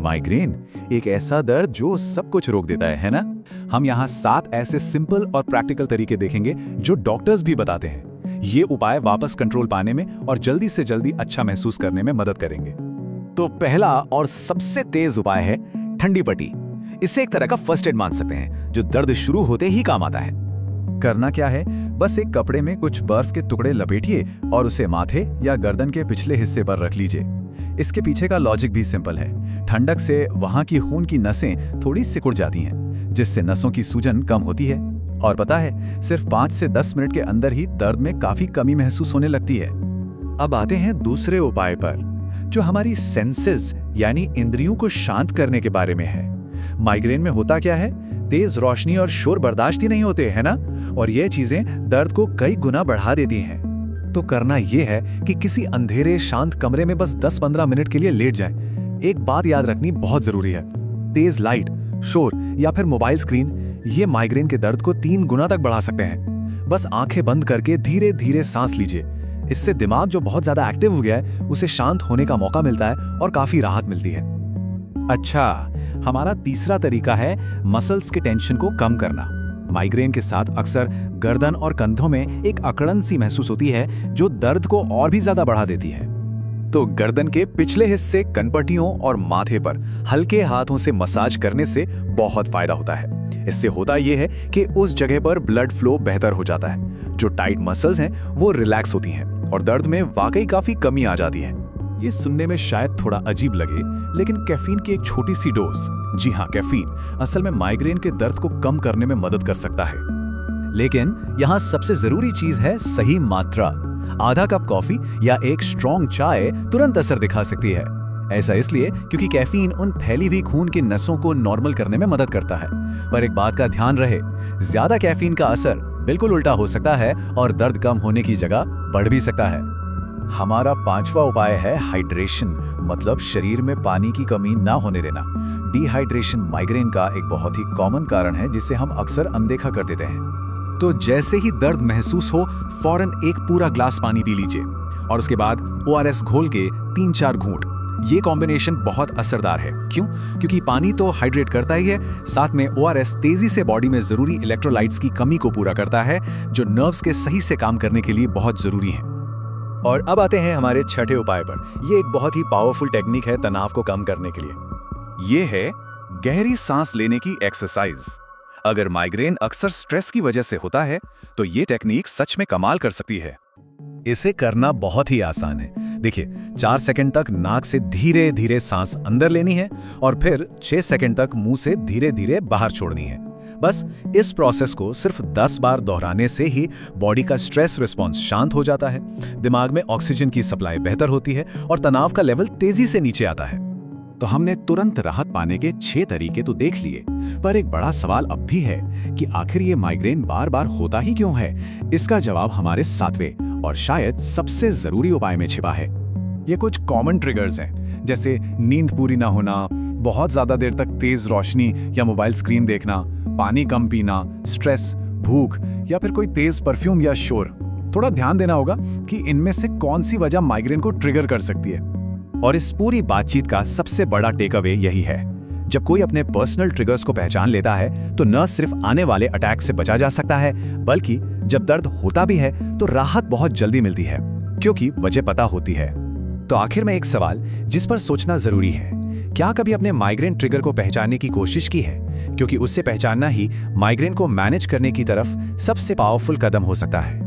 Migraine एक ऐसा दर्द जो सब कुछ रोक देता है ना? हम यहाँ 7 ऐसे सिंपल और प्रैक्टिकल तरीके देखेंगे जो डॉक्टर्स भी बताते हैं। ये उपाय वापस कंट्रोल पाने में और जल्दी से जल्दी अच्छा महसूस करने में मदद करेंगे। तो पहला और सबसे तेज उपाय है ठंडी पट्टी। इसे एक तरह का फर्स्ट एड मान सकते हैं जो दर्द शुरू होते ही काम आता है। करना क्या है, बस एक कपड़े में कुछ बर्फ के टुकड़े लपेटिए और उसे माथे या गर्दन के पिछले हिस्से पर रख लीजिए। इसके पीछे का लॉजिक भी सिंपल है। ठंडक से वहां की खून की नसें थोड़ी सिकुड़ जाती हैं, जिससे नसों की सूजन कम होती है। और पता है, सिर्फ 5 से 10 मिनट के अंदर ही दर्द में काफी कमी महसूस होने लगती है। अब आते हैं दूसरे उपाय पर, जो हमारी सेंसेस यानी इंद्रियों को शांत करने के बारे में है। माइग्रेन में होता क्या है, तेज रोशनी और शोर बर्दाश्त ही नहीं होते, है ना? और ये चीजें दर्द को कई गुना बढ़ा देती हैं। तो करना यह है कि किसी अंधेरे शांत कमरे में बस 10-15 मिनट के लिए लेट जाएं। एक बात याद रखनी बहुत जरूरी है, तेज लाइट, शोर या फिर मोबाइल स्क्रीन ये माइग्रेन के दर्द को 3 गुना तक बढ़ा सकते हैं। बस आंखें बंद करके धीरे धीरे सांस लीजिए। इससे दिमाग जो बहुत ज्यादा एक्टिव हो गया है उसे शांत होने का मौका मिलता है और काफी राहत मिलती है। अच्छा, हमारा तीसरा तरीका है मसल्स के टेंशन को कम करना। माइग्रेन के साथ अक्सर गर्दन और कंधों में एक अकड़न सी महसूस होती है जो दर्द को और भी ज्यादा बढ़ा देती है। तो गर्दन के पिछले हिस्से, कनपट्टियों और माथे पर हल्के हाथों से मसाज करने से बहुत फायदा होता है। इससे होता यह है कि उस जगह पर ब्लड फ्लो बेहतर हो जाता है, जो टाइट मसल्स हैं वो रिलैक्स होती हैं और दर्द में वाकई काफी कमी आ जाती है। ये सुनने में शायद थोड़ा अजीब लगे, लेकिन कैफीन की एक छोटी सी डोज, जी हाँ कैफीन, असल में माइग्रेन के दर्द को कम करने में मदद कर सकता है। लेकिन यहाँ सबसे जरूरी चीज है सही मात्रा। आधा कप कॉफी या एक स्ट्रॉन्ग चाय तुरंत असर दिखा सकती है। ऐसा इसलिए क्योंकि कैफीन उन फैली हुई खून की नसों को नॉर्मल करने में मदद करता है। पर एक बात का ध्यान रहे, ज्यादा कैफीन का असर बिल्कुल उल्टा हो सकता है और दर्द कम होने की जगह बढ़ भी सकता है। हमारा 5वां उपाय है हाइड्रेशन, मतलब शरीर में पानी की कमी ना होने देना। डिहाइड्रेशन माइग्रेन का एक बहुत ही कॉमन कारण है जिसे हम अक्सर अनदेखा कर देते हैं। तो जैसे ही दर्द महसूस हो, फौरन एक पूरा ग्लास पानी पी लीजिए और उसके बाद ORS घोल के 3-4 घूंट। ये कॉम्बिनेशन बहुत असरदार है। क्यों? क्योंकि पानी तो हाइड्रेट करता ही है, साथ में ORS तेजी से बॉडी में जरूरी इलेक्ट्रोलाइट्स की कमी को पूरा करता है, जो नर्व्स के सही से काम करने के लिए बहुत जरूरी है। और अब आते हैं हमारे छठे उपाय पर। ये एक बहुत ही पावरफुल टेक्निक है तनाव को कम करने के लिए। ये है गहरी सांस लेने की एक्सरसाइज। अगर माइग्रेन अक्सर स्ट्रेस की वजह से होता है तो ये टेक्निक सच में कमाल कर सकती है। इसे करना बहुत ही आसान है। देखिए, 4 सेकंड तक नाक से धीरे धीरे सांस अंदर लेनी है और फिर 6 सेकंड तक मुंह से धीरे धीरे बाहर छोड़नी है। बस इस प्रोसेस को सिर्फ 10 बार दोहराने से ही बॉडी का स्ट्रेस रिस्पॉन्स शांत हो जाता है, दिमाग में ऑक्सीजन की सप्लाई बेहतर होती है और तनाव का लेवल तेजी से नीचे आता है। तो हमने तुरंत राहत पाने के 6 तरीके तो देख लिए, पर एक बड़ा सवाल अब भी है कि आखिर ये माइग्रेन बार बार होता ही क्यों है? इसका जवाब हमारे 7वें और शायद सबसे जरूरी उपाय में छिपा है। ये कुछ कॉमन ट्रिगर्स हैं, जैसे नींद पूरी ना होना, बहुत ज्यादा देर तक तेज रोशनी या मोबाइल स्क्रीन देखना, पानी कम पीना, स्ट्रेस, भूख या फिर कोई तेज परफ्यूम या शोर। थोड़ा ध्यान देना होगा कि इनमें से कौन सी वजह माइग्रेन को ट्रिगर कर सकती है। और इस पूरी बातचीत का सबसे बड़ा टेक अवे यही है, जब कोई अपने पर्सनल ट्रिगर्स को पहचान लेता है तो न सिर्फ आने वाले अटैक से बचा जा सकता है, बल्कि जब दर्द होता भी है तो राहत बहुत जल्दी मिलती है, क्योंकि वजह पता होती है। तो आखिर में एक सवाल जिस पर सोचना जरूरी है, क्या कभी अपने माइग्रेन ट्रिगर को पहचानने की कोशिश की है? क्योंकि उससे पहचानना ही माइग्रेन को मैनेज करने की तरफ सबसे पावरफुल कदम हो सकता है।